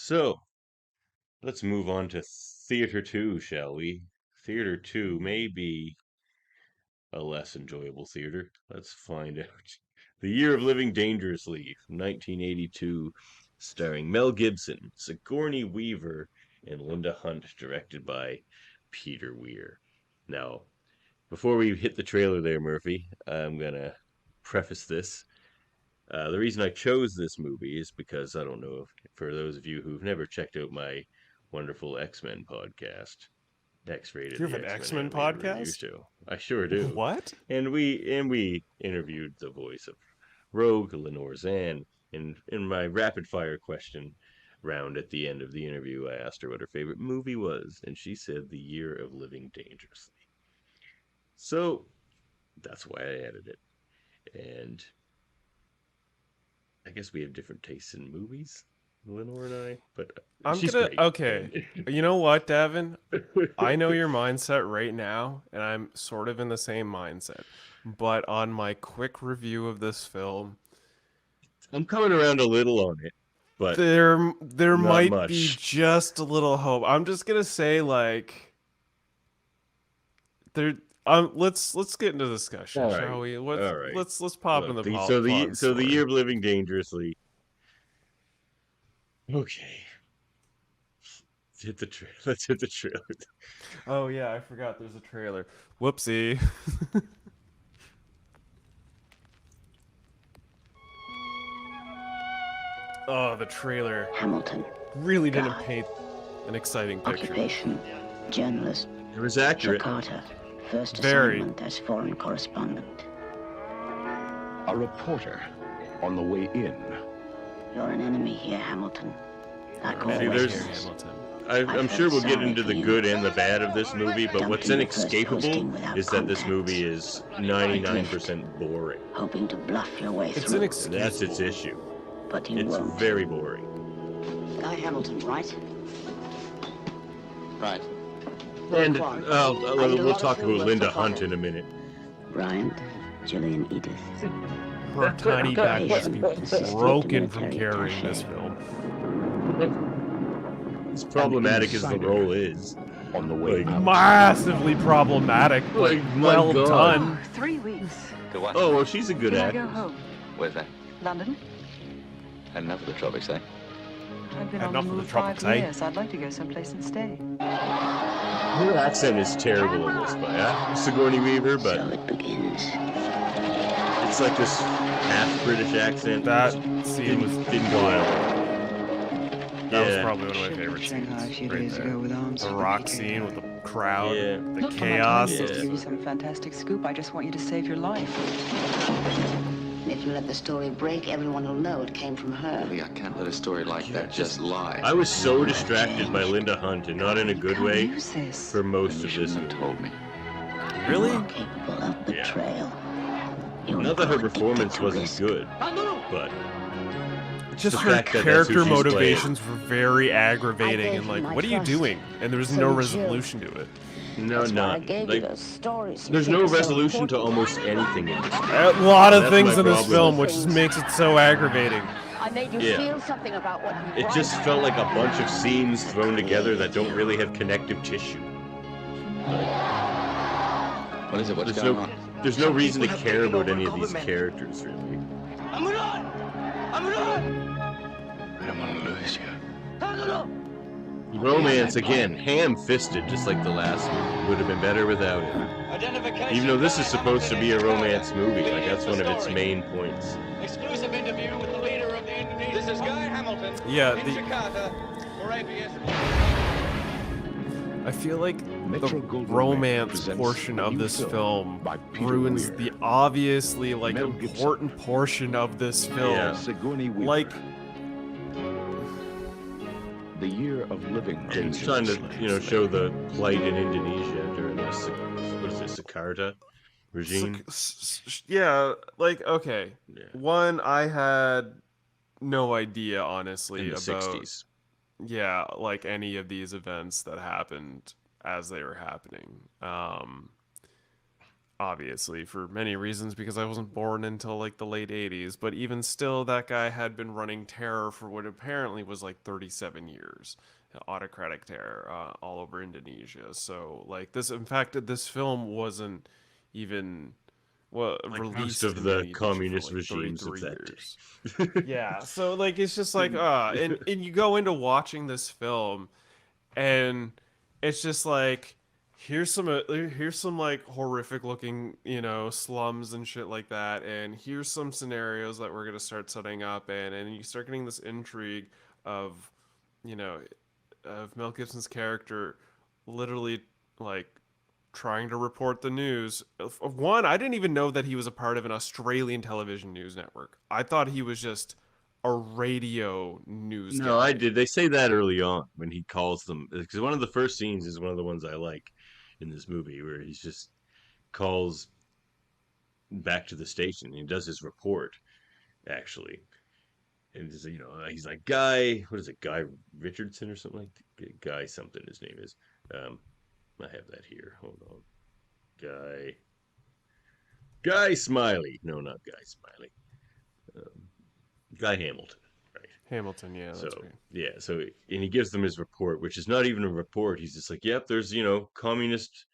So, let's move on to Theater 2, shall we? Theater 2 may be a less enjoyable theater. Let's find out. The Year of Living Dangerously, 1982, starring Mel Gibson, Sigourney Weaver, and Linda Hunt, directed by Peter Weir. Now, before we hit the trailer there, Murphy, I'm going to preface this. The reason I chose this movie is because I don't know if, for those of you who've never checked out my wonderful X-Men podcast, X-Rated, You have the an X-Men X-Men animated review podcast? show. I sure do. What? And we interviewed the voice of Rogue, Lenore Zan. And in my rapid fire question round at the end of the interview, I asked her what her favorite movie was, and she said The Year of Living Dangerously. So that's why I added it. And I guess we have different tastes in movies, Lenore and I, but she's great. Okay. You know what, Davan? I know your mindset right now, and I'm sort of in the same mindset. But on my quick review of this film, I'm coming around a little on it, but there not might be much. just a little hope. I'm just gonna say there. Let's get into discussion, All shall right, we? all right. Let's pop Look, into the, the so the plot so the Year story. of Living Dangerously. Okay, let's hit the trailer. Oh yeah, I forgot. There's a trailer. Whoopsie. Oh, the trailer Hamilton. really didn't Guy. paint an exciting picture. Occupation, journalist. It was accurate. Jakarta, first Very. assignment as foreign correspondent. A reporter on the way in. You're an enemy here, Hamilton. Like all See, there's- Westerners. Hamilton. I'm sure we'll get into the good and the bad of this movie, but what's inescapable is that this movie is 99% boring. Hoping to bluff your way It's through. And that's its issue. But you It's won't. very boring. Guy Hamilton, right? Right. And we'll talk about Linda Hunt in a minute. Bryant, Gillian Edith. Her tiny back must be broken from carrying this film. As problematic as the role is. On the way Like, out. Massively problematic, but Like, my well God. done. 3 weeks. To what? Oh, well, she's a good Then I go actress. home. Where's that? London? Had enough of the tropics, eh? I've been Had on the enough of the move tropics, 5 eh? years. I'd like to go someplace and stay. Her accent is terrible in this, but Sigourney Weaver, but So it begins. it's like this half British accent. That scene was didn't go well. That was Yeah. probably one of my favorite Shanghai a scenes. few Right days ago there. with arms. The for rock the scene with UK. the crowd, Yeah. the Not for my chaos. time Yeah. to give you some fantastic scoop. I just want you to save your life. If you let the story break, everyone will know it came from her. Lee, I can't let a story like that just lie. I was so distracted by Linda Hunt, and not in a good Can't way, use this. for most You of shouldn't this have movie. told me. Really? You are capable of Yeah. betrayal. You're Not that her addicted performance to wasn't risk. good, but Just the her fact that that's who character she's motivations were very aggravating, I gave and you like, my what are you trust. doing? And there was So no did resolution to it. no, That's why I not. gave you Like, those stories. You there's think no are so resolution to important. almost anything in this movie. A lot of That's things my in this problem. film, which just makes it so aggravating. I made you Yeah. feel something about what you It write. just felt like a bunch of scenes thrown together that don't really have connective tissue. What is it? What's There's going no, on? there's no reason to care about any of these characters, really. I don't want to lose you. Romance, again, ham-fisted, just like the last movie. Would have been better without it. Even though this is supposed to be a romance movie, like that's one of its main points. Exclusive interview with the leader of the Indonesian. This is Guy Hamilton. Yeah, in the- Jakarta for ABS. I feel like the Metro-Goldwyn-Mayer romance presents portion a of new this film by Peter ruins Weir. the obviously like Mel Gibson. important portion of this film. Yeah. Sigourney Weaver. Like, The Year of Living And it's trying to, Dangerously. show the plight in Indonesia during this, what is it, Jakarta regime? yeah, like okay. Yeah. One, I had no idea honestly In the about 60s. yeah, like any of these events that happened as they were happening. obviously for many reasons because I wasn't born until like the late 80s, but even still that guy had been running terror for what apparently was like 37 years. Autocratic terror all over Indonesia. So like this, in fact, this film wasn't even Like most released of in the Indonesia for communist like regimes of 33 that years. day. Yeah, so like it's just like and you go into watching this film and it's just like here's some like horrific looking slums and shit like that, and here's some scenarios that we're gonna start setting up, and you start getting this intrigue of you know of Mel Gibson's character literally like trying to report the news. One, I didn't even know that he was a part of an Australian television news network. I thought he was just a radio news No, I guy. did. They say that early on when he calls them, because one of the first scenes is one of the ones I like in this movie, where he's just calls back to the station and he does his report actually, and he's like Guy, what is it, Guy Richardson or something like that? Guy something his name is. Um, I have that here. Hold on, Guy Smiley. No, not Guy Smiley. Um, Guy Hamilton. Right. Hamilton, yeah, So that's right. yeah, and he gives them his report, which is not even a report. He's just like, "Yep, there's communist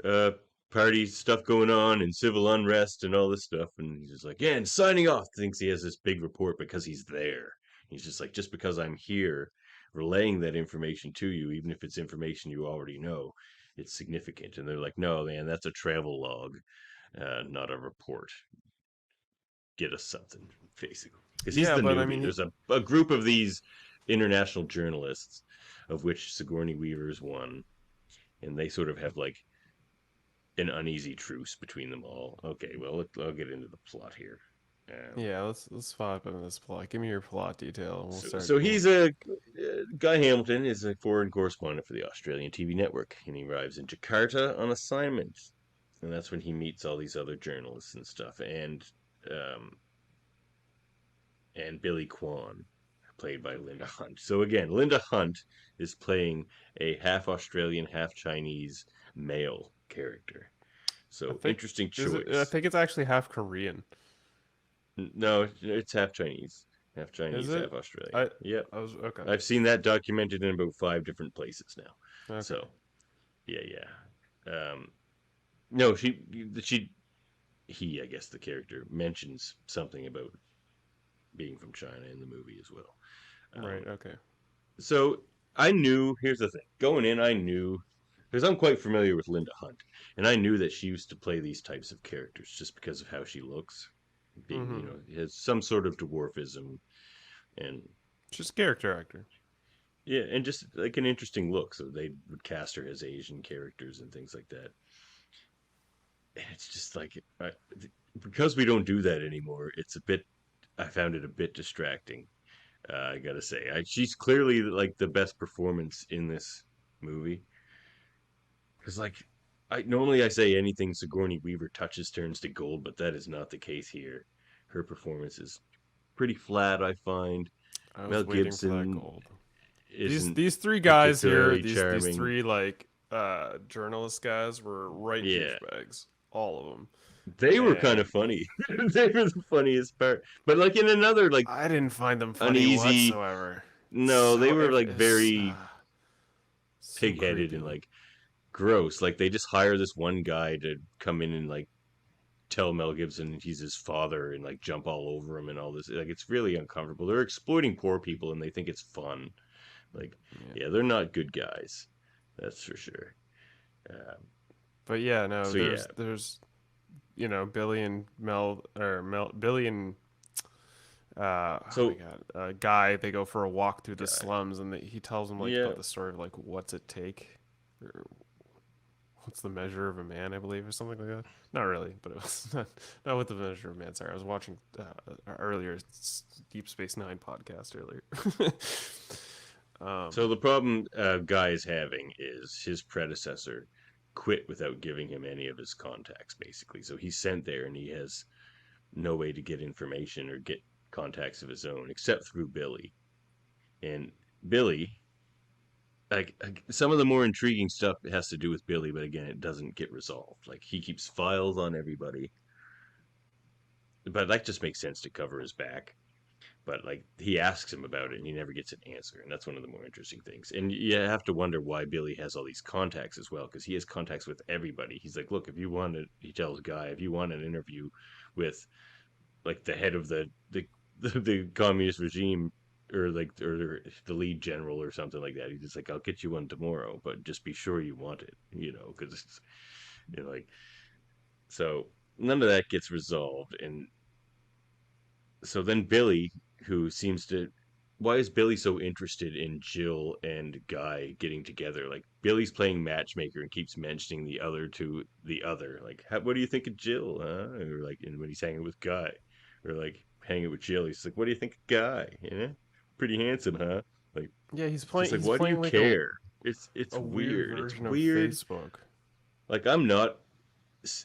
uh party stuff going on and civil unrest and all this stuff," and he's just like, "Yeah," and signing off. Thinks he has this big report because he's there. He's just like, just because I'm here, relaying that information to you, even if it's information you already know, it's significant. And they're like, "No, man, that's a travel log, not a report. Get us something," basically, because he's Yeah, the but I newbie. mean, There's a group of these international journalists, of which Sigourney Weaver is one, and they sort of have like an uneasy truce between them all. Okay, well, I'll get into the plot here. Um, yeah, let's follow up on this plot. Give me your plot detail, and we'll so, start. so he's a Guy Hamilton is a foreign correspondent for the Australian TV network, and he arrives in Jakarta on assignment, and that's when he meets all these other journalists and stuff, um, and Billy Kwan, played by Linda Hunt. So again, Linda Hunt is playing a half Australian, half Chinese male character. I So think interesting is it? I choice. think it's actually half Korean. No, it's half Chinese, Is half it? Australian. I Yep, I was okay. I've seen that documented in about 5 different places now. Okay. So yeah, yeah. No, he, I guess the character mentions something about being from China in the movie as well. Right. Um, Okay. so I knew. Here's the thing: going in, I knew because I'm quite familiar with Linda Hunt, and I knew that she used to play these types of characters just because of how she looks, being Mm-hmm. has some sort of dwarfism, and Just character actor. yeah, and just like an interesting look. So they would cast her as Asian characters and things like that. And it's just like because we don't do that anymore. It's a bit. I found it a bit distracting. I gotta say, she's clearly like the best performance in this movie. Because like, I say anything Sigourney Weaver touches turns to gold, but that is not the case here. Her performance is pretty flat, I find. I Mel was waiting for that Gibson gold. isn't These three guys here, particularly these charming. three like journalist guys were right Yeah, douchebags, all of them. they were kind of And funny. They were the funniest part. But like in another like I didn't find them funny uneasy, whatsoever. no, they were like It's, very so pig-headed creepy. and like gross. Like they just hire this one guy to come in and like tell Mel Gibson he's his father and like jump all over him and all this. Like it's really uncomfortable. They're exploiting poor people and they think it's fun. Like, Yeah. yeah, they're not good guys. That's for sure. Um, But yeah, no, so yeah, there's Billy and Billy and oh my so god, Guy, they go for a walk through the guy, slums, and he tells them like yeah, about the story of like what's it take, or what's the measure of a man, I believe, or something like that. Not really, but it was not what the measure of a man. Sorry, I was watching earlier Deep Space Nine podcast earlier. um, so the problem Guy is having is his predecessor quit without giving him any of his contacts, basically. So he's sent there and he has no way to get information or get contacts of his own except through Billy. And Billy like some of the more intriguing stuff has to do with Billy, but again, it doesn't get resolved. Like he keeps files on everybody, but that just makes sense to cover his back. But like he asks him about it and he never gets an answer, and that's one of the more interesting things. And you have to wonder why Billy has all these contacts as well, because he has contacts with everybody. He's like, look, if you want it, he tells Guy, if you want an interview with like the head of the communist regime, or like or the lead general or something like that, he's just like, I'll get you one tomorrow, but just be sure you want it, because like, so none of that gets resolved. And so then Billy, who seems to, why is Billy so interested in Jill and Guy getting together? Like Billy's playing matchmaker and keeps mentioning the other to the other. Like, what do you think of Jill? Huh? Or like, and when he's hanging with Guy, or like hanging with Jill, he's like, what do you think of Guy? Pretty handsome, huh? Like, Yeah, he's just playing. like, He's why do you playing like care? It's a weird weird. It's version of weird. Facebook. Like I'm not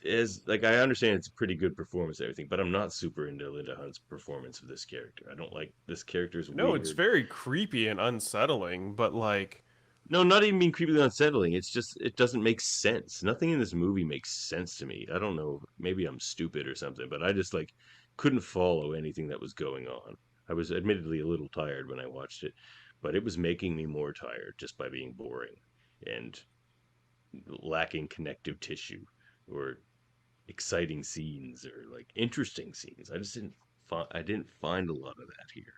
as like I understand it's a pretty good performance and everything, but I'm not super into Linda Hunt's performance of this character. I don't like this character's No, it's weird. very creepy and unsettling, but like, No, not even being creepily unsettling. It's just it doesn't make sense. Nothing in this movie makes sense to me. I don't know. Maybe I'm stupid or something, but I just like couldn't follow anything that was going on. I was admittedly a little tired when I watched it, but it was making me more tired just by being boring and lacking connective tissue or exciting scenes or like interesting scenes. I didn't find a lot of that here.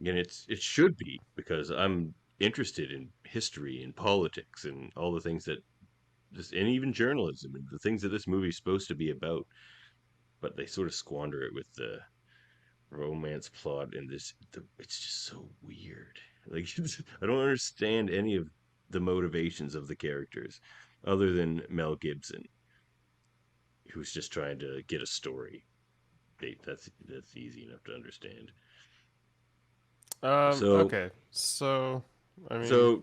And it should be because I'm interested in history and politics and all the things that just, and even journalism and the things that this movie's supposed to be about, but they sort of squander it with the romance plot and it's just so weird. Like I don't understand any of the motivations of the characters other than Mel Gibson, who's just trying to get a story. That's easy enough to understand. So okay, so I mean, so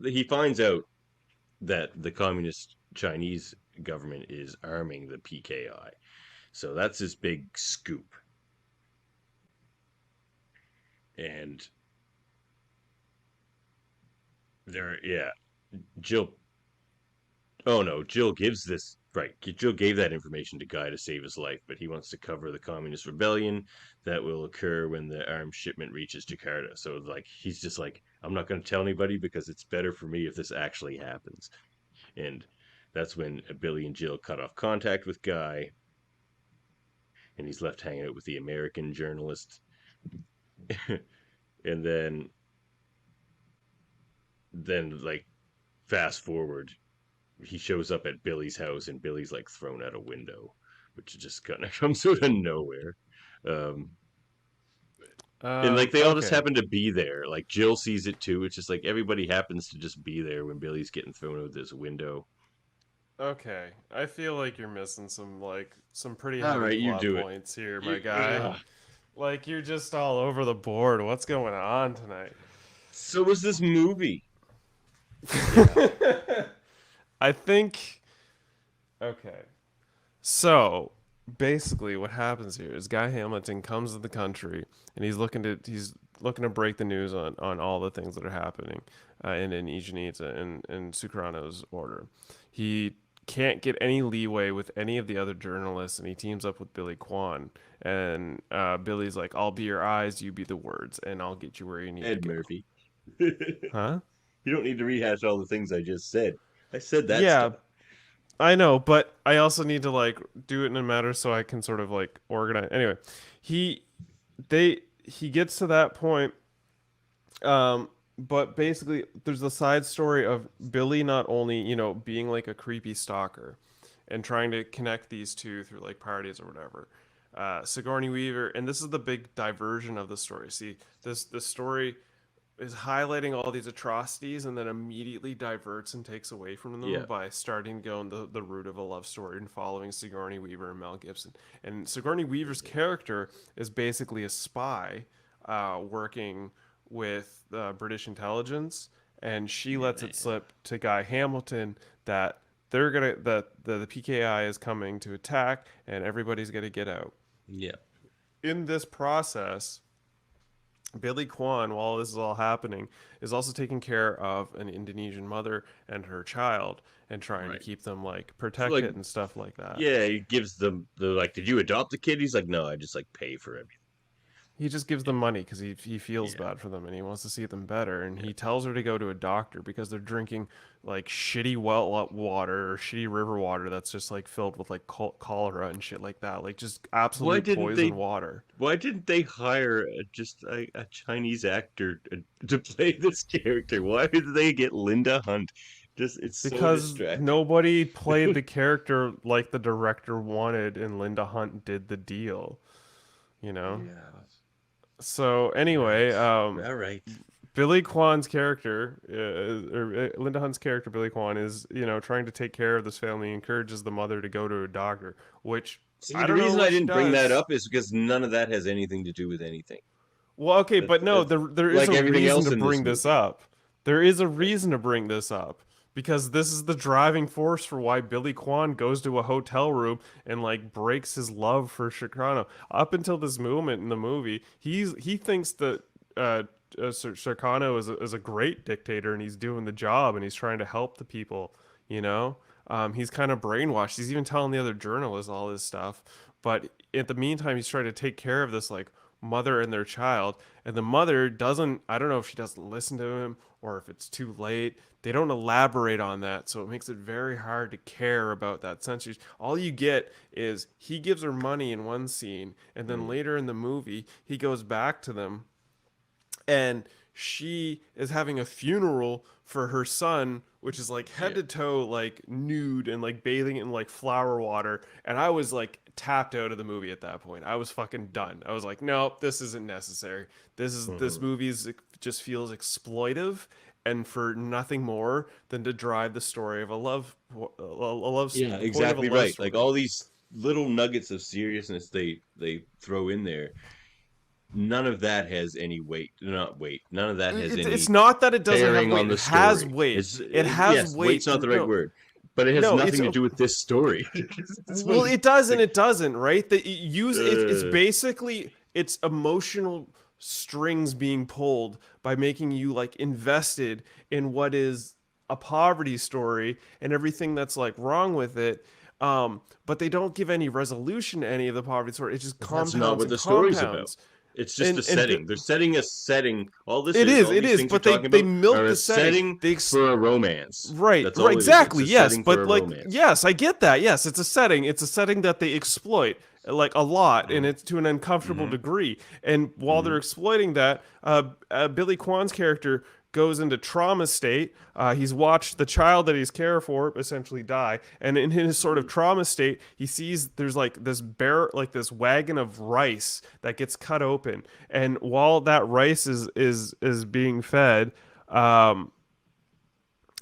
he finds out that the communist Chinese government is arming the PKI. So that's his big scoop. And yeah, Jill. Oh no, Jill gives this right. Jill gave that information to Guy to save his life, but he wants to cover the communist rebellion that will occur when the arms shipment reaches Jakarta. So like he's just like, I'm not going to tell anybody because it's better for me if this actually happens. And that's when Billy and Jill cut off contact with Guy, and he's left hanging out with the American journalist. And then like fast forward, he shows up at Billy's house and Billy's like thrown out a window, which just kind of comes out of nowhere. Um, and like they all just okay, happen to be there. Like Jill sees it too. It's just like everybody happens to just be there when Billy's getting thrown out this window. okay. I feel like you're missing some pretty All heavy right, you plot do it. points here, my You, guy. ugh. Like you're just all over the board. What's going on tonight? So was this movie. I think. Okay. So basically, what happens here is Guy Hamilton comes to the country and he's looking to break the news on all the things that are happening in Ijinita and Sukarno's order. He can't get any leeway with any of the other journalists, and he teams up with Billy Kwan. And Billy's like, "I'll be your eyes, you be the words, and I'll get you where you need Ed to go." Murphy. Huh? You don't need to rehash all the things I just said. I said that Yeah, stuff. I know, but I also need to like do it in a manner so I can sort of like organize. Anyway, he he gets to that point, but basically there's the side story of Billy not only being like a creepy stalker and trying to connect these two through like parties or whatever. Sigourney Weaver, and this is the big diversion of the story. See, this story is highlighting all these atrocities and then immediately diverts and takes away from them Yeah. by starting to go in the route of a love story and following Sigourney Weaver and Mel Gibson. And Sigourney Weaver's character is basically a spy working with British intelligence, and she lets it slip to Guy Hamilton that the PKI is coming to attack and everybody's gonna get out. Yeah. In this process, Billy Kwan, while this is all happening, is also taking care of an Indonesian mother and her child and trying to Right. keep them like So, like, protected and stuff like that. yeah, he gives them the like, did you adopt the kid? He's like, no, I just like pay for everything. He just gives them money because he feels Yeah. bad for them and he wants to see them better. And Yeah. he tells her to go to a doctor because they're drinking like shitty well water or shitty river water that's just like filled with like cholera and shit like that. Like just absolute didn't poison they- water. Why didn't they hire just a Chinese actor to play this character? Why did they get Linda Hunt? Just it's so Because distracting. nobody played the character like the director wanted, and Linda Hunt did the deal. You know. Yeah. So anyway, All right. Billy Kwan's character, Linda Hunt's character, Billy Kwan, is trying to take care of this family, encourages the mother to go to a doctor, which See, I the don't know reason what I she didn't bring that does. up is because none of that has anything to do with anything. Well, okay, That- but no, that's there is like a everything reason else to in this bring this movie. up. There is a reason to bring this up because this is the driving force for why Billy Kwan goes to a hotel room and like breaks his love for Shikano. Up until this moment in the movie, he thinks that Shikano is a great dictator and he's doing the job and he's trying to help the people. You know, he's kind of brainwashed. He's even telling the other journalists all this stuff. But in the meantime, he's trying to take care of this like mother and their child, and the mother doesn't, I don't know if she doesn't listen to him or if it's too late. They don't elaborate on that, so it makes it very hard to care about that censorship. All you get is he gives her money in one scene, and then later in the movie he goes back to them and she is having a funeral for her son, which is like head to toe like nude and like bathing in like flower water. And I was like tapped out of the movie at that point. I was fucking done. I was like, nope, this isn't necessary. This movie just feels exploitive and for nothing more than to drive the story of a love Yeah, exactly right. Like all these little nuggets of seriousness they throw in there. None of that has any weight. Not weight. None of that has any. It's not that it doesn't have bearing weight. on the It has story. weight. It's- It has yes, weight. Weight's not the right No. word, but it has No, nothing to do with this story. Well, it does and it doesn't, right? It's basically it's emotional strings being pulled by making you like invested in what is a poverty story and everything that's like wrong with it. But they don't give any resolution to any of the poverty story. It just compounds That's not what and the story's about. compounds. It's just And- a and setting. They're setting a setting. All this It is. All is, these things but we're they- talking they about milk are the a setting. They for a romance. Right, That's all right, it is. exactly, It's a yes, setting but for a like, romance. yes, I get that. Yes, it's a setting. It's a setting that they exploit like a lot, and it's to an uncomfortable degree. And while they're exploiting that, Billy Kwan's character goes into trauma state. He's watched the child that he's care for essentially die, and in his sort of trauma state, he sees there's like this wagon of rice that gets cut open, and while that rice is being fed, oh,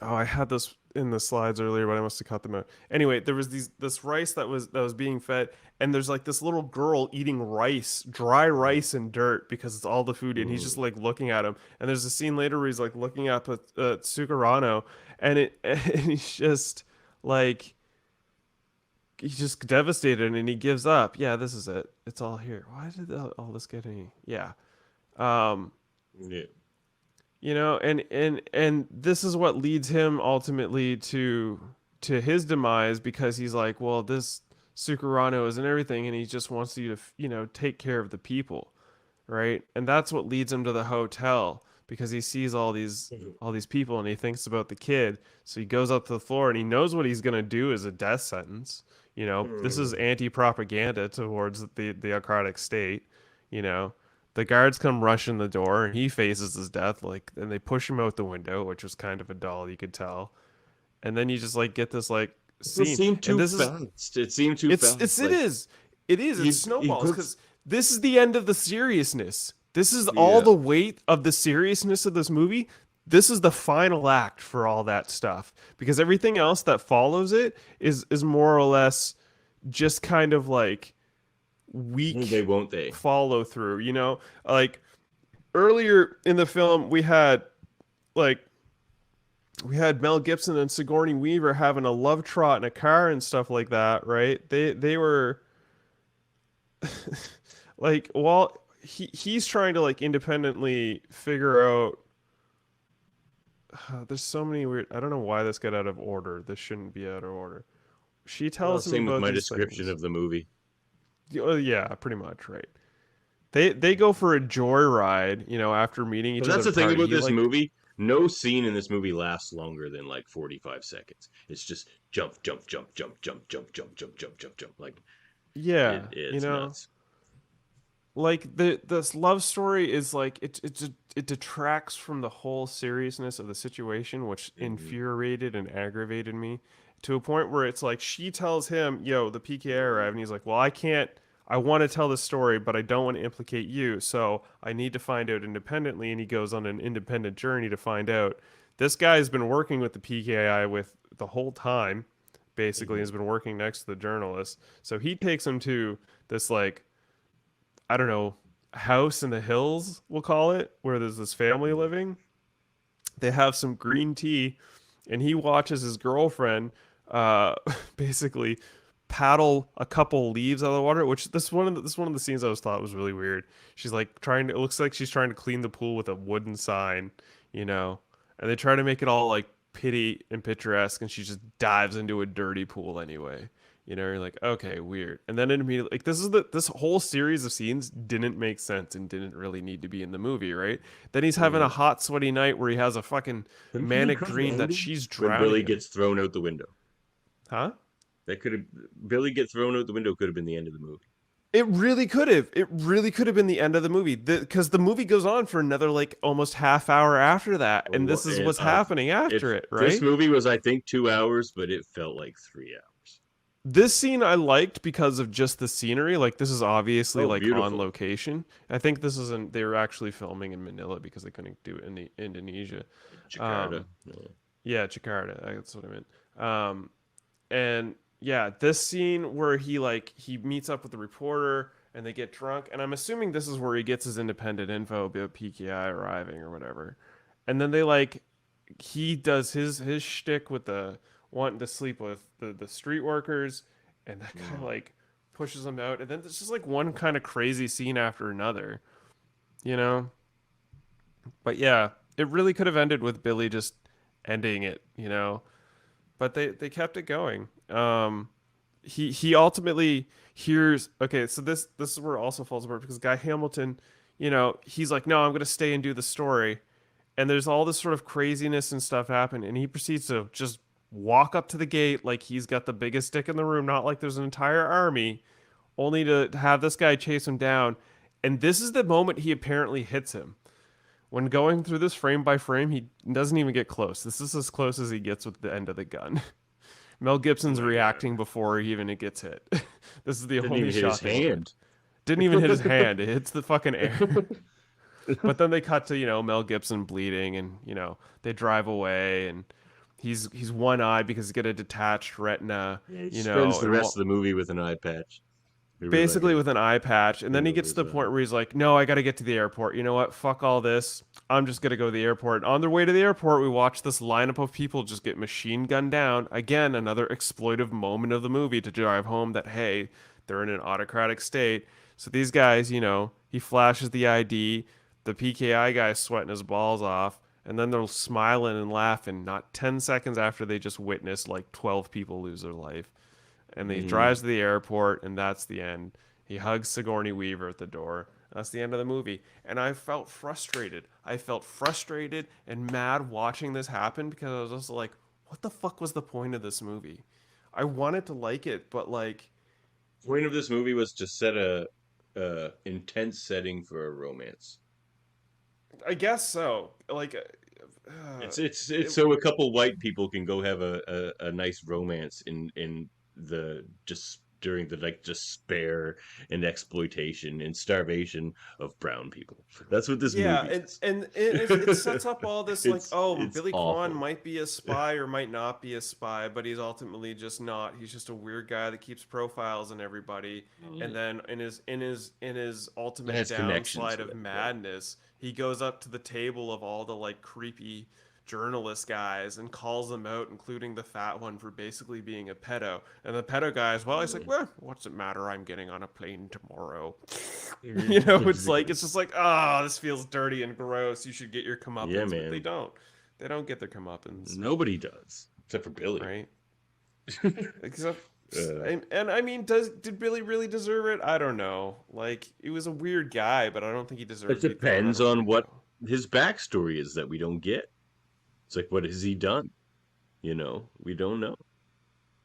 I had this in the slides earlier, but I must have cut them out. Anyway, there was this rice that was being fed, and there's like this little girl eating rice, dry rice and dirt because it's all the food, and he's just like looking at him. And there's a scene later where he's like looking up at Sukarano, and and he's just like he's just devastated, and he gives up. Yeah, this is it. It's all here. Why did all this get me? Yeah. Yeah. You know, and this is what leads him ultimately to his demise, because he's like, well, this Sukarano isn't everything, and he just wants you to take care of the people, right? And that's what leads him to the hotel, because he sees all these people and he thinks about the kid. So he goes up to the floor and he knows what he's gonna do is a death sentence. You know, this is anti-propaganda towards the theocratic state. You know, the guards come rushing the door and he faces his death, and they push him out the window, which was kind of a doll, you could tell. And then you just like get this like scene. It seemed too and this fast. It seemed too fast. It is. It snowballs because this is the end of the seriousness. This is all Yeah. the weight of the seriousness of this movie. This is the final act for all that stuff, because everything else that follows it is more or less just kind of like weak They won't they? follow through. You know, like earlier in the film we had Mel Gibson and Sigourney Weaver having a love trot in a car and stuff like that, right? They were like, well, he's trying to like independently figure out. There's so many weird. I don't know why this got out of order. This shouldn't be out of order. She Well, tells him same with about my these description things. of the movie. Yeah, pretty much right. They go for a joyride, after meeting each But other that's at the a thing party. about He this like, movie. No scene in this movie lasts longer than like 45 seconds. It's just jump, jump, jump, jump, jump, jump, jump, jump, jump, jump, jump. Like yeah, it's nuts. like this love story is like it detracts from the whole seriousness of the situation, which Mhm. infuriated and aggravated me to a point where it's like she tells him, "Yo, the PKI arrived," and he's like, "Well, I can't. I want to tell the story, but I don't want to implicate you, so I need to find out independently." And he goes on an independent journey to find out. This guy's been working with the PKI with the whole time, basically. Mhm. Has been working next to the journalist, so he takes him to this like I don't know, house in the hills, we'll call it, where there's this family Mhm. living. They have some green tea, and he watches his girlfriend basically paddle a couple leaves out of the water. Which this one of the scenes I was thought was really weird. She's like trying to. It looks like she's trying to clean the pool with a wooden sign, you know, and they try to make it all like pity and picturesque, and she just dives into a dirty pool anyway. You're like, okay, weird. And then it immediately, like, this whole series of scenes didn't make sense and didn't really need to be in the movie, right? Then he's having a Mhm. hot, sweaty night where he has a fucking manic dream that she's When Billy drowning him. gets thrown out the window. Huh? That could have Billy get thrown out the window could have been the end of the movie. It really could have. It really could have been the end of the movie. Because the movie goes on for another, like, almost half hour after that. And this is And what's happening after it, this right? movie was I think 2 hours, but it felt like 3 hours. This scene I liked because of just the scenery. Like this is obviously Oh, like on beautiful. location. I think this isn't. They were actually filming in Manila because they couldn't do it in the Indonesia. Jakarta. Um, yeah, Jakarta. That's what I meant. And yeah, this scene where he meets up with the reporter and they get drunk, and I'm assuming this is where he gets his independent info about PKI arriving or whatever. And then he does his shtick with the wanting to sleep with the street workers, and that kind of like pushes him out. And then there's just like one kind of crazy scene after another, you know. But yeah, it really could have ended with Billy just ending it, but they kept it going. He ultimately hears. Okay, so this is where it also falls apart because Guy Hamilton, he's like, no, I'm gonna stay and do the story, and there's all this sort of craziness and stuff happen, and he proceeds to just walk up to the gate like he's got the biggest dick in the room, not like there's an entire army, only to have this guy chase him down, and this is the moment he apparently hits him. When going through this frame by frame, he doesn't even get close. This is as close as he gets with the end of the gun. Mel Oh Gibson's my god. reacting before he even it gets hit. This is the Didn't only even hit his shot they look at. hand. Didn't even hit his hand. It hits the fucking air. But then they cut to, Mel Gibson bleeding and, they drive away and he's one-eyed because he's got a detached retina, Yeah, he spends the and rest of the movie with an eye patch. basically with an eye patch, and then he Over gets to his the point where he's like, no, I gotta get to the airport. You know what, fuck all this, I'm just gonna go to the airport. On their way to the airport, we watch this lineup of people just get machine gunned down. Again, another exploitive moment of the movie to drive home that, hey, they're in an autocratic state. So these guys, he flashes the ID, the PKI guy's sweating his balls off, and then they're smiling and laughing not 10 seconds after they just witnessed like 12 people lose their life. And he drives to the airport, and that's the end. He hugs Sigourney Weaver at the door. That's the end of the movie. And I felt frustrated. I felt frustrated and mad watching this happen because I was also like, what the fuck was the point of this movie? I wanted to like it, but like, point of this movie was to set a intense setting for a romance. I guess so. Like, It's so a couple white people can go have a nice romance in the just during the like despair and exploitation and starvation of brown people. That's what this yeah, movie and is. and it sets up all this like, oh, It's Billy Kwan awful. might be a spy or might not be a spy, but he's ultimately just not. He's just a weird guy that keeps profiles on everybody, and then in his ultimate has connections downslide of with, yeah. madness, he goes up to the table of all the like creepy journalist guys and calls them out, including the fat one, for basically being a pedo. And the pedo guy as well, he's like, well, what's it matter? I'm getting on a plane tomorrow. You know, it's just like, oh, this feels dirty and gross. You should get your comeuppance. Yeah, But man. they don't. They don't get their comeuppance. Nobody does, except for Billy. Right. Except, Uh, and I mean, did Billy really deserve it? I don't know. Like, he was a weird guy, but I don't think he deserves. It to be thrown depends out a on what window. his backstory is that we don't get. It's like, what has he done? You know, we don't know.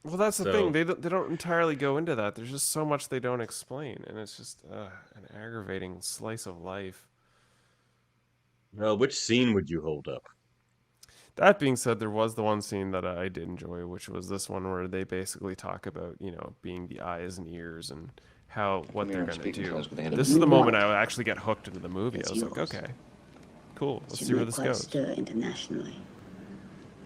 Well, that's the So- thing. They don't entirely go into that. There's just so much they don't explain, and it's just an aggravating slice of life. Well, which scene would you hold up? That being said, there was the one scene that I did enjoy, which was this one where they basically talk about, being the eyes and ears and what they're going to do. This is the moment I actually get hooked into the movie. I was like, okay, cool. Let's see where this goes. Stir internationally.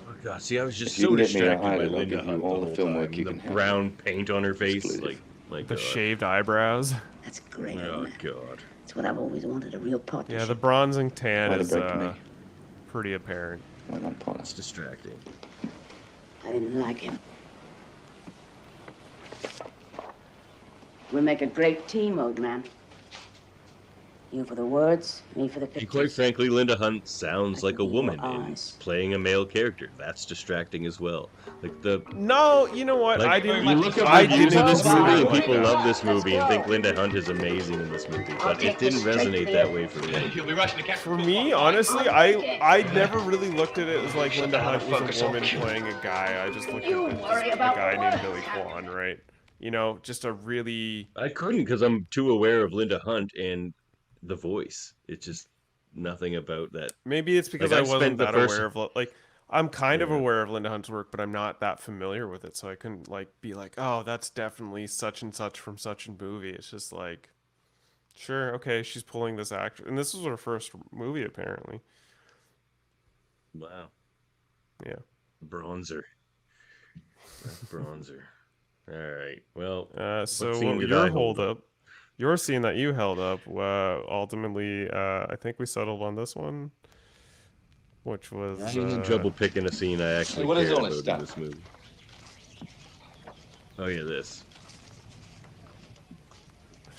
Oh God, see, I was just If you so can get me a distracted by hide, I'll Linda give you Hunt all the the whole film work time. you The can have. brown paint on her face, Exclusive. like The God. shaved eyebrows. That's great, Oh isn't it? God. It's what I've always wanted, a real partnership. Yeah, the bronzing tan Might have is broken me. pretty apparent. Why not It's partner? distracting. I didn't like him. We make a great team, old man. You for the words, me for the And quite pictures. frankly, Linda Hunt sounds I like a can see your woman in eyes. playing a male character. That's distracting as well. Like the No, you know what? like, I didn't. you look at I reviews didn't of this consider movie, it and like people that. love this movie and think Linda Hunt is amazing in this movie, but it didn't resonate that way for me. You'll be rushing to catch For me, honestly, I never really looked at it as like Linda Hunt was a woman playing a guy. I just looked at it as a guy named Billy Kwan, right? Just a really I couldn't because I'm too aware of Linda Hunt and the voice. It's just nothing about that. maybe it's because Like, I I've wasn't spent the that first- aware of like I'm kind of Yeah. aware of Linda Hunt's work, but I'm not that familiar with it, so I couldn't like be like, oh, that's definitely such and such from such a movie. It's just like, sure, okay, she's pulling this actor, and this was her first movie apparently. Wow. Yeah. Bronzer. Bronzer. All right. Well, So scene what did your I hold hold up? Your scene that you held up, ultimately, I think we settled on this one, which was. I was in trouble picking a scene I actually Hey, what is cared all about this in stuff? this movie. Oh yeah, this.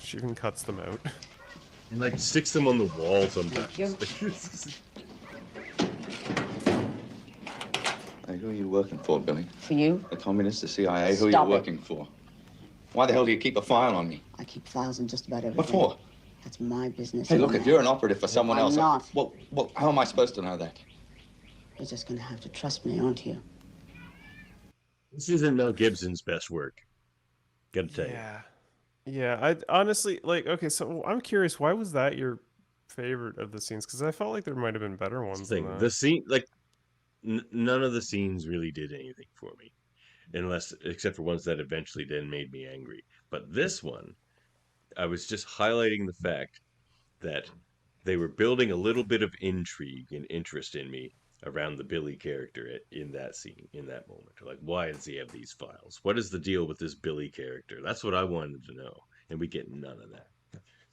She even cuts them out. And like sticks them on the wall sometimes. Hey, who are you working for, Billy? For you, The communists, the CIA? Who are Stop you it. working for? Why the hell do you keep a file on me? I keep files on just about everything. What for? That's my business. Hey, look, man. if you're an operative for someone I'm else... not. Well, how am I supposed to know that? You're just gonna have to trust me, aren't you? This isn't Mel Gibson's best work. Gotta tell you. Yeah. I honestly like. Okay, so I'm curious. Why was that your favorite of the scenes? Because I felt like there might have been better ones. Thing. Than The that. scene, like, none of the scenes really did anything for me, except for ones that eventually then made me angry. But this one, I was just highlighting the fact that they were building a little bit of intrigue and interest in me around the Billy character in that scene, in that moment. Like, why does he have these files? What is the deal with this Billy character? That's what I wanted to know, and we get none of that.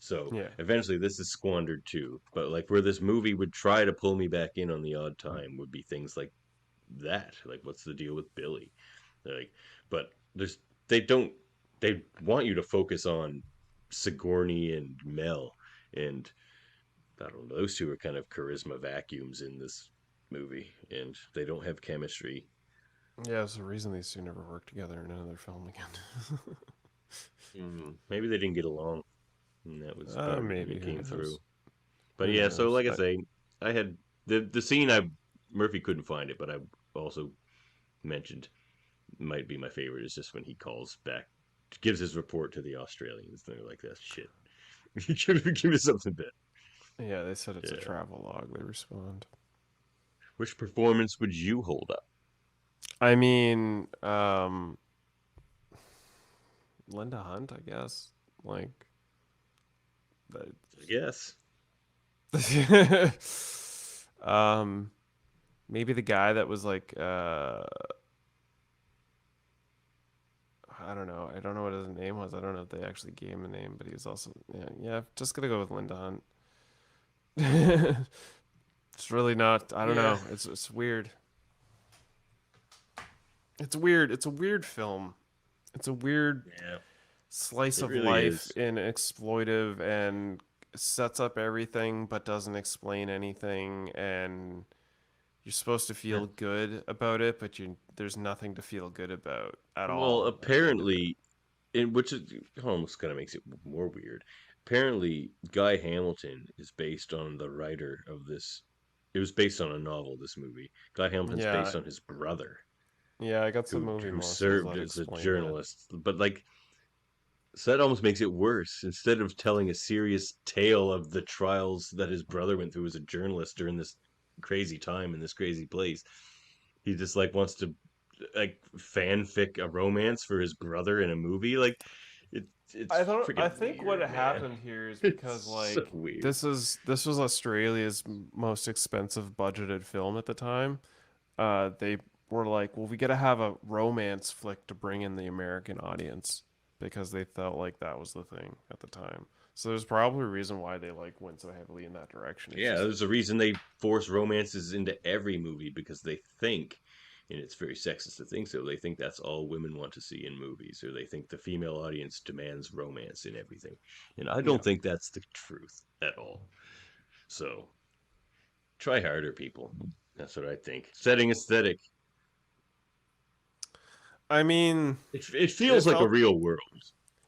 So Yeah. eventually this is squandered too. But like where this movie would try to pull me back in on the odd time would be things like that. Like, what's the deal with Billy? Like, but they want you to focus on Sigourney and Mel, and I don't know, those two are kind of charisma vacuums in this movie, and they don't have chemistry. Yeah, it's the reason these two never worked together in another film again. Maybe they didn't get along, and that was part of maybe, it who came knows? through. But Who yeah, so knows? like I say, I had the scene Murphy couldn't find it, but I also mentioned might be my favorite is just when he calls back, gives his report to the Australians. They're like, "That's shit. You should have given us something better." Yeah, they said it's a Yeah. travel log. They respond. Which performance would you hold up? I mean, Linda Hunt, I guess. Like, Yes. maybe the guy that was like, I don't know. I don't know what his name was. I don't know if they actually gave him a name, but he was also, yeah. Just gonna go with Linda Hunt. It's really not. I don't know. It's weird. It's weird. It's a weird film. It's a weird. Yeah. slice It of really life is. and exploitive and sets up everything but doesn't explain anything, and you're supposed to feel good about it, but there's nothing to feel good about at Well, all at the end of it. apparently, in which is almost kind of makes it more weird. Apparently, Guy Hamilton is based on the writer of this. It was based on a novel. This movie, Guy Hamilton's Yeah, based on his brother, yeah, I got some movie who morsels served that as a explain that. journalist. But like, so that almost makes it worse. Instead of telling a serious tale of the trials that his brother went through as a journalist during this crazy time in this crazy place, he just like wants to like fanfic a romance for his brother in a movie. Like it's I freaking think what weird, man. happened here is because It's so like weird. this was Australia's most expensive budgeted film at the time. They were like, well, we got to have a romance flick to bring in the American audience because they felt like that was the thing at the time. So there's probably a reason why they like went so heavily in that direction. It's Yeah, just there's a reason they force romances into every movie because they think, and it's very sexist to think so, they think that's all women want to see in movies, or they think the female audience demands romance in everything. And I yeah. don't think that's the truth at all. So try harder, people. That's what I think. Setting aesthetic. I mean, It it feels like a felt real world.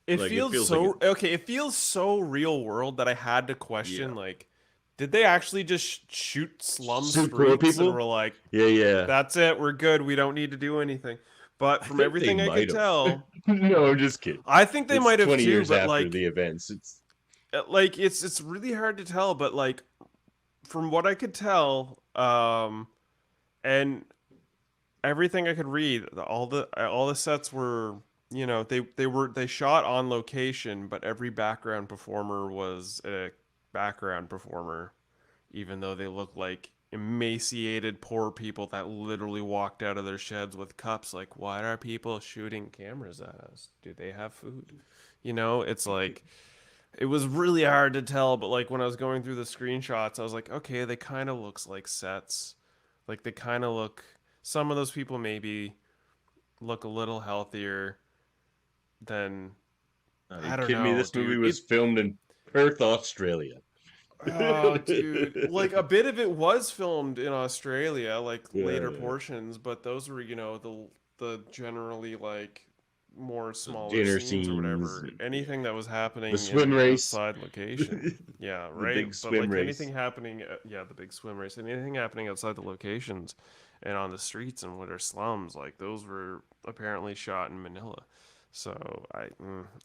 it Like it feels feels like so okay. It feels so real world that I had to yeah. question like, did they actually just shoot slum Shoot poor streets and people? were like, Yeah, yeah. that's it, we're good, we don't need to do anything? But I from think they everything I could might have. tell, No, I'm just kidding. I think they It's might have 20 too. years But after the events. It's it's really hard to tell. But like from what I could tell, and everything I could read, all the sets were, they shot on location, but every background performer was a background performer, even though they looked like emaciated poor people that literally walked out of their sheds with cups. Like, why are people shooting cameras at us? Do they have food? It's like it was really hard to tell, but like when I was going through the screenshots, I was like, okay, they kind of looks like sets. Like they kind of look, some of those people maybe look a little healthier than, Are you I don't kidding me? know, This movie dude. It was filmed in Perth, Australia. Oh, dude. Like a bit of it was filmed in Australia, like Yeah, later yeah. portions, but those were, the generally like more The smaller dinner scenes or scenes, whatever. and, Anything that was the happening in swim race, outside location. Yeah, the right. big But swim like race. anything happening, yeah, the big swim race, and anything happening outside the locations and on the streets and what are slums, like those were apparently shot in Manila. So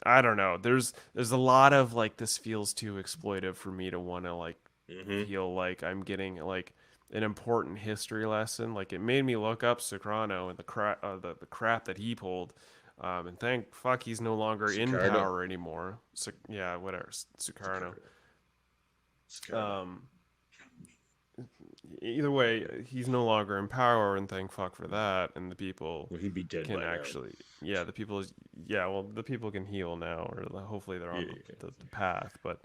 I don't know. There's a lot of like this feels too exploitive for me to want to like Hmm. feel like I'm getting like an important history lesson. Like it made me look up Soprano and the crap that he pulled. And thank fuck he's no longer in Sukarno. power anymore. So, yeah, whatever. Sukarno. Sukarno. Sukarno. Um, Either way, he's no longer in power, and thank fuck for that. And the people Well, he'd be dead can by now. actually, yeah, well, the people can heal now, or hopefully they're on Yeah, the path. But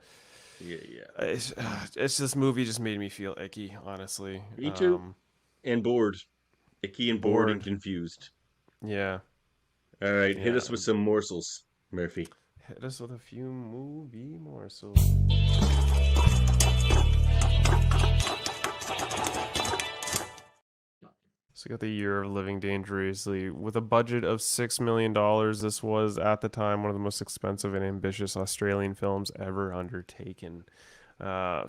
yeah, yeah. it's this movie just made me feel icky, honestly. Me too. And bored. Icky and bored and Bored. confused. Yeah, All right, hit yeah. us with some morsels, Murphy. Hit us with a few movie morsels. So we got the Year of Living Dangerously. With a budget of $6 million, this was at the time one of the most expensive and ambitious Australian films ever undertaken.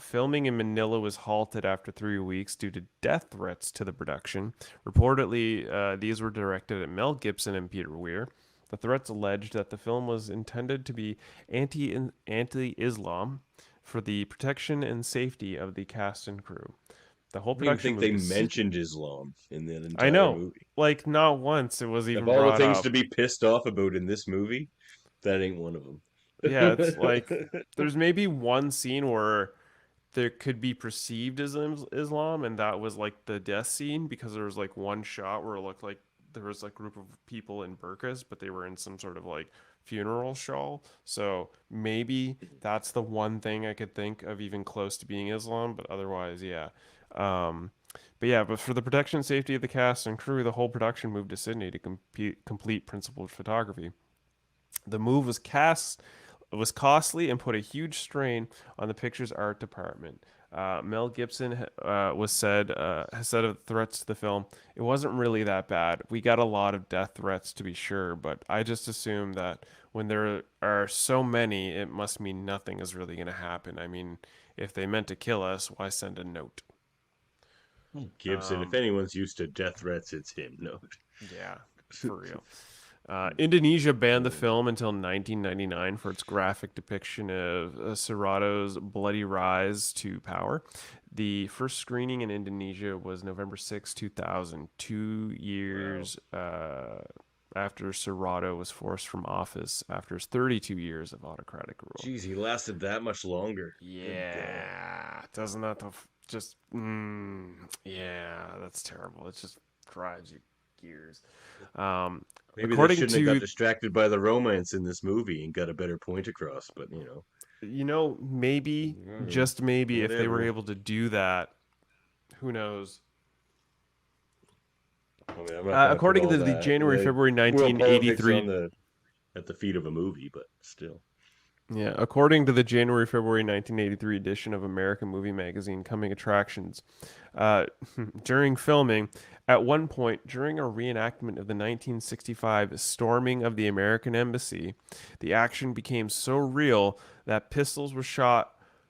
Filming in Manila was halted after 3 weeks due to death threats to the production. Reportedly, these were directed at Mel Gibson and Peter Weir. The threats alleged that the film was intended to be anti-Islam for the protection and safety of the cast and crew. The whole I don't even production think they moved to mentioned Islam in that I entire know, movie. like not once it was Of even all the brought things up. to be pissed off about in this movie, that ain't one of them. Yeah, it's like there's maybe one scene where there could be perceived as Islam, and that was like the death scene because there was like one shot where it looked like there was like a group of people in burqas, but they were in some sort of like funeral shawl. So maybe that's the one thing I could think of even close to being Islam, but otherwise, yeah. Um, but for the protection and safety of the cast and crew, the whole production moved to Sydney to complete principal photography. The move was costly and put a huge strain on the picture's art department. Mel Gibson has said of threats to the film, it wasn't really that bad. We got a lot of death threats to be sure, but I just assume that when there are so many, it must mean nothing is really going to happen. I mean, if they meant to kill us, why send a note? Gibson, if anyone's used to death threats, it's him. No. Yeah, for real. Indonesia banned the film until 1999 for its graphic depiction of Suharto's bloody rise to power. The first screening in Indonesia was November 6, 2000, 2 years after Suharto was forced from office after his 32 years of autocratic rule. Jeez, he lasted that much longer. Yeah, doesn't that just yeah, that's terrible. It just drives you gears. Maybe they According shouldn't have got to distracted by the romance in this movie and got a better point across, but maybe, just maybe, if they were Whatever. able to do that, who knows? I mean, I'm not gonna put According all to the that, January, like, February world politics 1983, at the feet of a movie, but still. yeah, according to the January, February 1983 edition of American Movie Magazine, Coming Attractions, uh, during filming, at one point during a reenactment of the 1965 storming of the American embassy, the action became so real that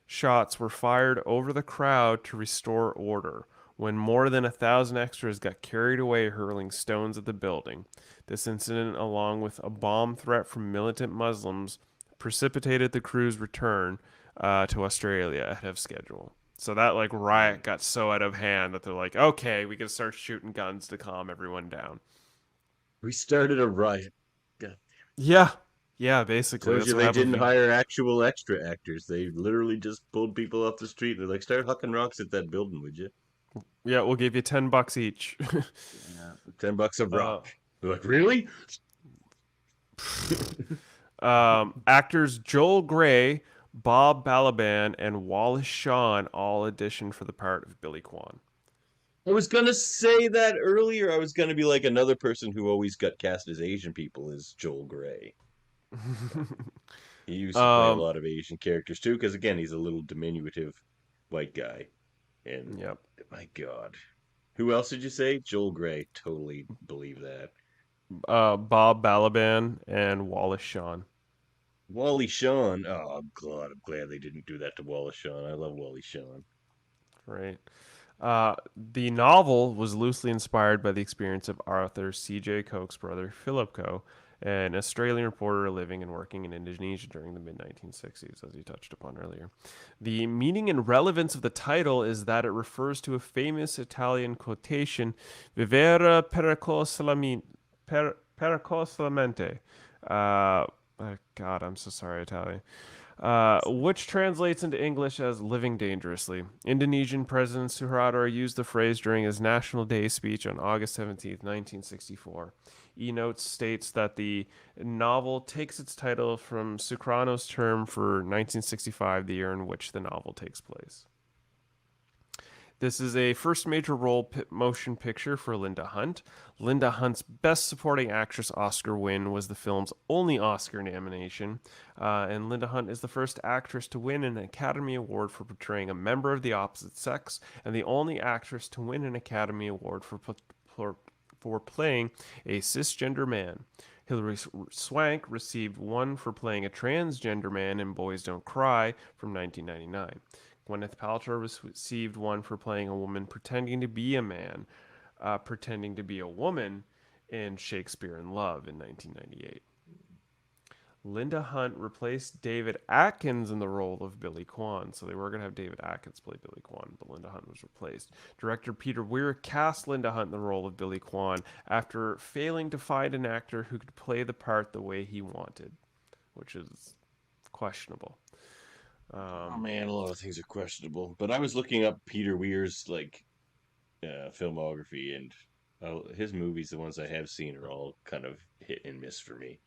shots were fired over the crowd to restore order. When more than 1,000 extras got carried away hurling stones at the building. This incident, along with a bomb threat from militant Muslims, precipitated the crew's return to Australia ahead of schedule. So that riot got so out of hand that they're like, okay, we can start shooting guns to calm everyone down. We started a riot. God. Yeah, basically. Told That's you what they happened. didn't hire actual extra actors. They literally just pulled people off the street. They're like, start hucking rocks at that building, would you? Yeah, we'll give you $10 each. $10 a rock. They're like, really? Actors Joel Grey, Bob Balaban, and Wallace Shawn all auditioned for the part of Billy Kwan. I was gonna say that earlier. I was gonna be like, another person who always got cast as Asian people is Joel Grey. He used to play a lot of Asian characters too, because again, he's a little diminutive white guy. And Yep. my God, who else did you say? Joel Grey. Totally believe that. Bob Balaban and Wallace Shawn. Wally Shawn. Oh, I'm glad they didn't do that to Wallace Shawn. I love Wally Shawn. Right. The novel was loosely inspired by the experience of Arthur C.J. Coke's brother, Philip Coe, an Australian reporter living and working in Indonesia during the mid 1960s, as you touched upon earlier. The meaning and relevance of the title is that it refers to a famous Italian quotation, Vivere pericolosamente. God, I'm so sorry, Italian. Which translates into English as living dangerously. Indonesian President Suharto used the phrase during his National Day speech on August 17th, 1964. E-Notes states that the novel takes its title from Sukarno's term for 1965, the year in which the novel takes place. This is a first major role motion picture for Linda Hunt. Linda Hunt's Best Supporting Actress Oscar win was the film's only Oscar nomination, and Linda Hunt is the first actress to win an Academy Award for portraying a member of the opposite sex, and the only actress to win an Academy Award for playing a cisgender man. Hilary Swank received one for playing a transgender man in Boys Don't Cry from 1999. Gwyneth Paltrow received one for playing a woman pretending to be a man, pretending to be a woman in Shakespeare in Love in 1998. Linda Hunt replaced David Atkins in the role of Billy Kwan. So they were going to have David Atkins play Billy Kwan, but Linda Hunt was replaced. Director Peter Weir cast Linda Hunt in the role of Billy Kwan after failing to find an actor who could play the part the way he wanted, which is questionable. Oh man, a lot of things are questionable. But I was looking up Peter Weir's filmography, and his movies, the ones I have seen, are all kind of hit and miss for me.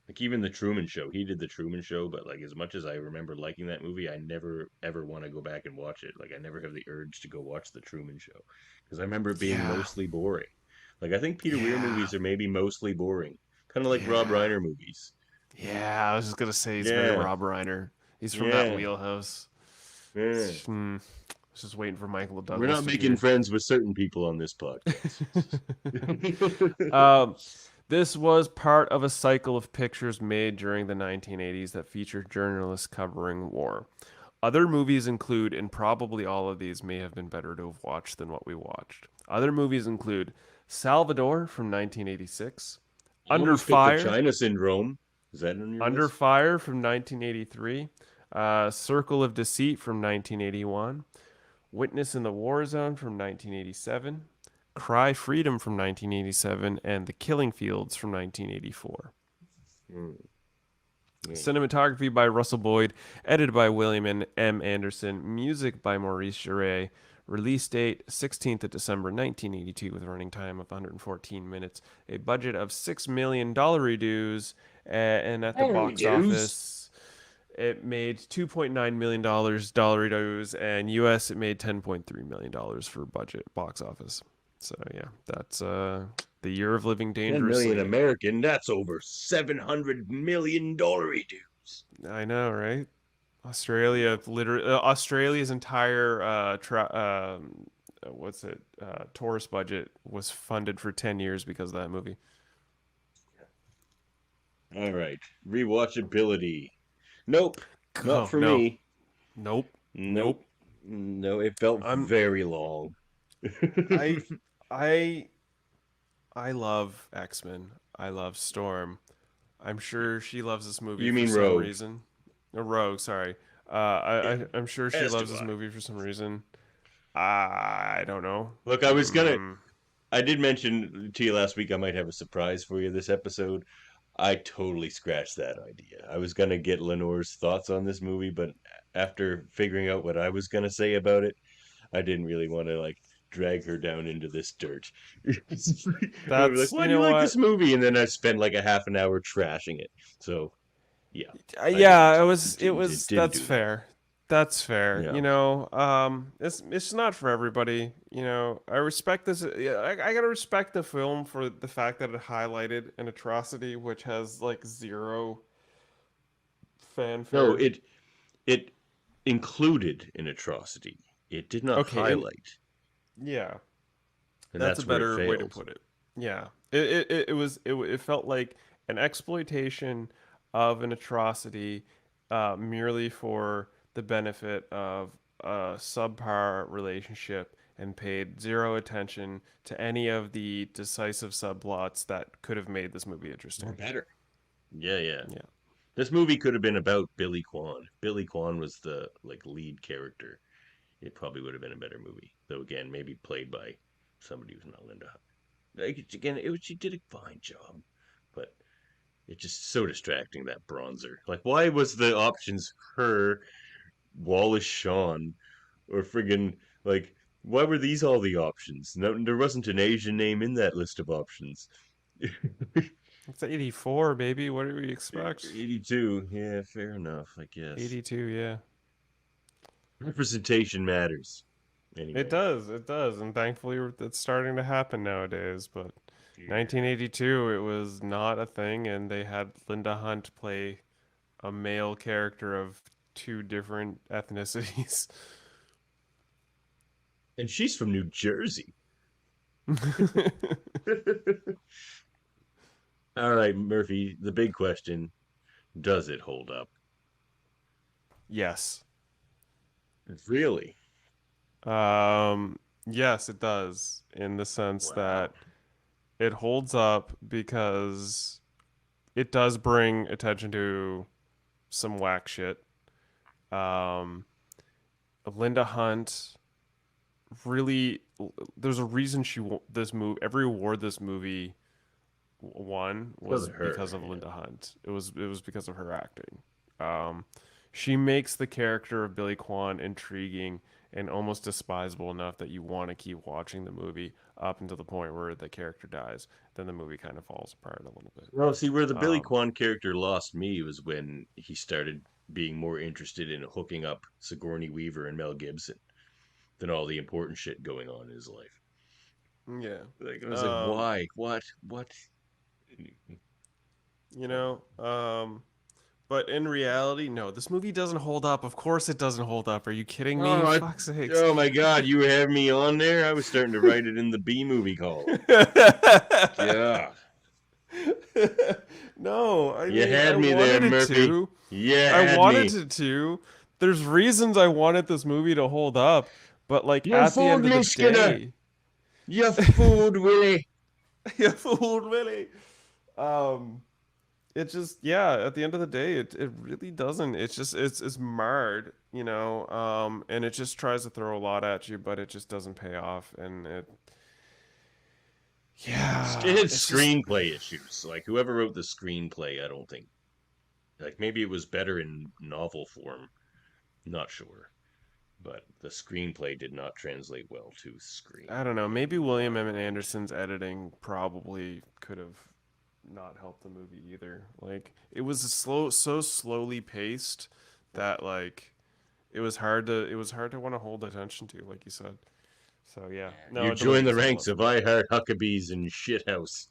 Like even The Truman Show, he did The Truman Show, but like as much as I remember liking that movie, I never ever want to go back and watch it. Like I never have the urge to go watch The Truman Show because I remember it being mostly boring. Like I think Peter Weir movies are maybe mostly boring, kind of like Rob Reiner movies. Yeah, I was just gonna say he's very Yeah. Rob Reiner. He's from that Yeah. wheelhouse. Yeah. I was just waiting for Michael Douglas. We're not to making be... friends with certain people on this podcast. um, this was part of a cycle of pictures made during the 1980s that featured journalists covering war. Other movies include, and probably all of these may have been better to have watched than what we watched. Other movies include Salvador from 1986, I Under almost picked the Fire, China Syndrome. Is that on your Under list? Fire from 1983, Circle of Deceit from 1981, Witness in the War Zone from 1987, Cry Freedom from 1987, and The Killing Fields from 1984. Mm. Yeah. Cinematography by Russell Boyd, edited by William M. Anderson, music by Maurice Jarre. Release date 16th of December 1982 with a running time of 114 minutes. A budget of $6 million dues, and at the box office, it made $2.9 million dues, and US it made $10.3 million for budget box office. So yeah, that's the Year of Living 10 Dangerously. million American, that's over $700 million dudes. I know, right? Australia, literally, Australia's entire tourist budget was funded for 10 years because of that movie. All right. Rewatchability. Nope. Not Oh, for no. me. Nope. Nope. No, it felt I'm- very long. I love X-Men. I love Storm. I'm sure she loves this movie You for mean some Rogue. reason. Rogue, sorry. I'm sure she As loves do this I. movie for some reason. I don't know. Look, I was gonna. Mm. I did mention to you last week I might have a surprise for you this episode. I totally scratched that idea. I was gonna get Lenore's thoughts on this movie, but after figuring out what I was gonna say about it, I didn't really want to like drag her down into this dirt. I'd be like, That's, why you do you know like what? this movie? And then I spent like a half an hour trashing it. So, yeah. Yeah, didn't that's do that. fair. That's fair. Yeah. You know, it's not for everybody. You know, I respect this. Yeah, I gotta respect the film for the fact that it highlighted an atrocity which has like zero fanfare. No, it included an atrocity. It did not Okay, and highlight, yeah, and that's that's a where better it way to failed. put it. Yeah, it felt like an exploitation of an atrocity, merely for the benefit of a subpar relationship, and paid zero attention to any of the decisive subplots that could have made this movie interesting. Or better. Yeah, yeah. Yeah. This movie could have been about Billy Kwan. Billy Kwan was the like lead character. It probably would have been a better movie. Though again, maybe played by somebody who's not Linda Hunt. Like, again, she did a fine job, but it's just so distracting, that bronzer. Like, why was the options her, Wallace Shawn, or friggin' like, why were these all the options? No, there wasn't an Asian name in that list of options. It's 84, baby. What do we expect? 82. Yeah, fair enough, I guess. 82, yeah. Representation matters. Anyway. It does, and thankfully it's starting to happen nowadays. But 1982, it was not a thing, and they had Linda Hunt play a male character of two different ethnicities. And she's from New Jersey. All right, Murphy, the big question, does it hold up? Yes. Really? Yes, it does, in the sense Wow. that it holds up because it does bring attention to some whack shit. Linda Hunt really, there's a reason every award this movie won was Because of her, because of yeah. Linda Hunt. It was because of her acting. She makes the character of Billy Kwan intriguing and almost despisable enough that you want to keep watching the movie up until the point where the character dies. Then the movie kind of falls apart a little bit. Well, see, where the Billy Um, Kwan character lost me was when he started being more interested in hooking up Sigourney Weaver and Mel Gibson than all the important shit going on in his life. Yeah. Like, I was like, why? What? You know, but in reality, no, this movie doesn't hold up. Of course it doesn't hold up. Are you kidding me? Fuck's sakes. Oh my God, you have me on there. I was starting to write it in the B movie column. Yeah, No, I you mean, had I me wanted there, it Murphy. to. You I had wanted me. it to. There's reasons I wanted this movie to hold up, but like You at the fooled end of me, the Skinner. day, You fooled Willie. you fooled Willie. Um, it just at the end of the day, it really doesn't. It's just it's marred, you know. And it just tries to throw a lot at you, but it just doesn't pay off, and It yeah, had it's just screenplay issues. Like whoever wrote the screenplay, I don't think. Like maybe it was better in novel form. Not sure. But the screenplay did not translate well to screen. I don't know. Maybe William M. Anderson's editing probably could have not helped the movie either. Like it was so slowly paced that like it was hard to want to hold attention to, like you said. So yeah, no, You the join movie the doesn't hold ranks up. of I Heart Huckabees and Shithouse.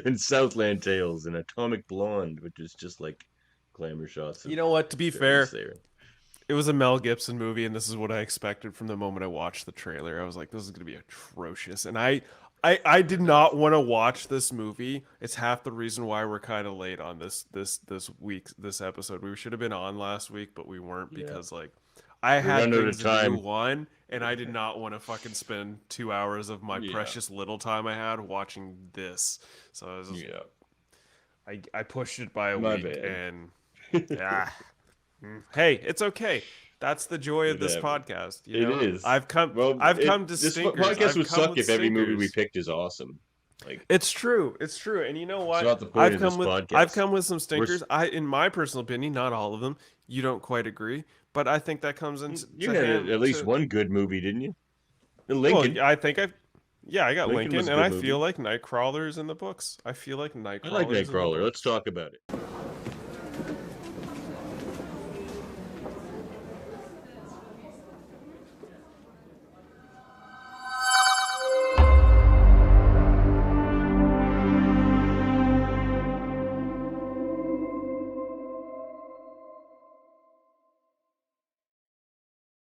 And Southland Tales and Atomic Blonde, which is just like glamour shots of You know what? To be Charlize fair, Theron. it was a Mel Gibson movie, and this is what I expected from the moment I watched the trailer. I was like, this is gonna be atrocious, and I did not want to watch this movie. It's half the reason why we're kind of late on this episode. We should have been on last week, but we weren't because like I We had run out of things to do time. one, and I did not want to fucking spend 2 hours of my Yeah. precious little time I had watching this. So I was just, I pushed it by a My week, bad. and hey, it's okay. That's the joy of this Whatever. podcast. You know? It is. I've come to this stinkers. podcast I've would come suck with if every movie we stinkers. picked is awesome. Like It's true. It's true. And you know what? not the point of this I've podcast. come with some stinkers. In my personal opinion, not all of them. You don't quite agree, but I think that comes into You had at least one good movie, didn't you? Lincoln. Well, I think I got Lincoln was Lincoln, a and good I feel movie. like Nightcrawler's in the books. I feel like Nightcrawler's I like in the Nightcrawler. Let's books. talk about it.